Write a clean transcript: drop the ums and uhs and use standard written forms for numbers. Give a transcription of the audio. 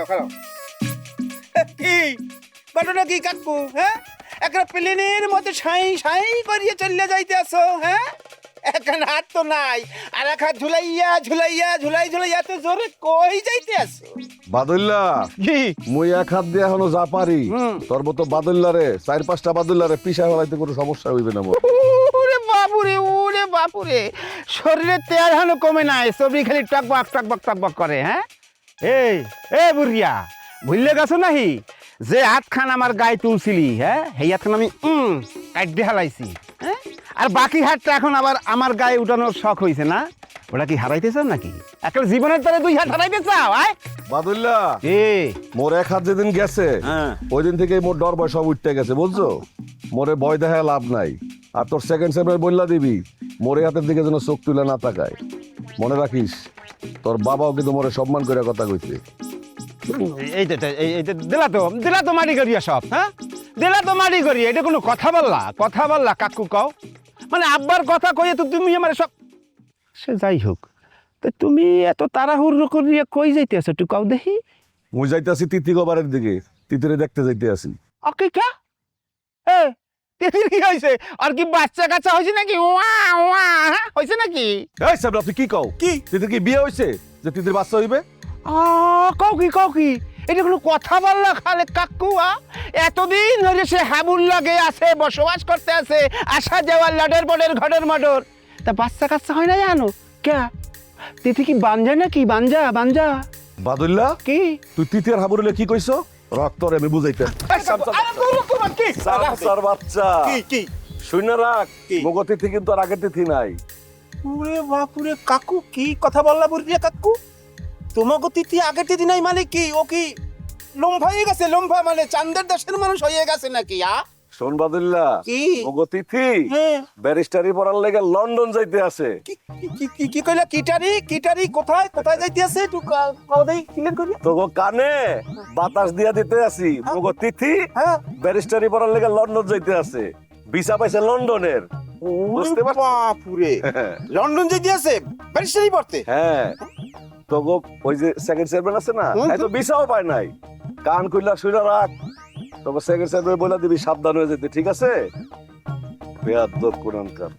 খারাপ কি ঘটনা কি কাকু? হ্যাঁ, একটা প্লেনের মধ্যে সাই সাই করিয়ে চলে যাইতে আসো। হ্যাঁ, এখন হাত তো নাই, আর এক হাত ঝুলাইয়া ঝুলাইয়া ঝুলাইয়া তো জোরে কই যাইতে আসো? বাদুল্লা জি মুই এক হাত দিয়ে এখনো যা পারি তোর মতো বাদুল্লারে 4-5টা বাদুল্লারে পিছা ফেলাইতে কোনো সমস্যা হইবে না মোর। ওরে বাপুরে, শরীরে তেল হানো কমে নাই, সবরি খালি টকবক করে। হ্যাঁ, এ বুড়িয়া, ভুললে গেছো নাহি যে হাতখান আমার গায়ে তুলছিলি? হ্যাঁ, সেই হাতখান আমি কাট দিয়ে হালাইছি। হ্যাঁ, আর বাকি হাতটা এখন আবার আমার গায়ে উঠানোর শখ হয়েছে না? ওটা কি হারাইতে চাও নাকি? একটা জীবনের তরে 2 হাত হারাইতে চাও? আয় বাদুল্লা এ মোর এক হাত যেদিন গেছে ওই দিন থেকে মোর ডর ভয় সব উঠতে গেছে বুঝছো। মোরে ভয় দেখা লাভ নাই। আর তোর সেকেন্ড সেমের বললা দিবি মোরে হাতের দিকে যেন চোখ তুলে না তাকায়। মনে রাখিস তোর বাবাও কিন্তু মোরে সম্মান করে কথা কইছে। এই দিলা তো মাটি করিয়া সব। হ্যাঁ, দিলা তো মাটি করিয়া, এটা কোনো কথা বললা কাকু কও? মানে আব্বার কথা কইয়ে তো তুমি আমার সব। সে যাই হোক, তো তুমি এত তাড়াহুড়ো করিয়া কই যাইতে আছো একটু কও দেখি। মুই যাইতেছি তিতিগোবারের দিকে, তিতিরে দেখতে যাইতে আসি। ওকে কা এ তিতির কি হইছে? আর কি বাচ্চা কাচ্চা হইছে নাকি? ওয়া ওয়া হইছে নাকি? এই সাবরা তুই কি কও? কি তিতির কি বিয়ে হইছে যে তিতির বাচ্চা হইবে? কও কি এটা কোনো কথা বললা খালে কাকু? এতদিন ধরে সে হাবুল লাগে আছে, বসবাস করতে আছে, আসা যাওয়া লাডের বডের ঘরের মডর, তা বাচ্চা কাচ্চা হয় না জানো কে? তিথি কি বাঞ্জা নাকি? বাঞ্জা বাদুল্লা কি? তুই তিতি আর হাবুরুলে কি কইছো? রক্তরে আমি বুঝাইতে। সার বাচ্চা কি শুইনা রাখ, কি? মগো তিথি কিন্তু আর আগের তিথি নাই। ওরে বাপুরে কাকু, কি কথা বললা বুড়িয়া কাকু? তোমাকে তিথি আগের তিথি নাই মানে কি? ও কি লম্বা হয়ে গেছে? লম্বা মানে চাঁদের দেশের মানুষ হয়ে গেছে নাকি? শোন বাদুল্লা, কি? মগো তিথি হ্যাঁ, ব্যারিস্টারি পড়ার লেগে লন্ডন যাইতে আছে। কি কইলা? কিটারি কোথায় যাইতে আছে? একটু কও দেই, ক্লিয়ার করি। তোগো কানে বাতাস দিয়া দিতে আছি। মগো তিথি হ্যাঁ, ব্যারিস্টারি পড়ার লেগে লন্ডন যাইতে আছে, ভিসা পাইছে লন্ডনের। বুঝতে পারছো? বাপুরে, লন্ডন যাইতে আছে ব্যারিস্টারি পড়তে? হ্যাঁ, তোগো ওই যে সেকেন্ড চেয়ারম্যান আছে না, এই তো ভিসাও পায় নাই। কান কইলা শুইনা রাখ, তোকে সেকেন্ড চেয়ারম্যান বলে দিবি সাবধান হয়ে যেতে, ঠিক আছে? বেয়াদব কোরআনকার।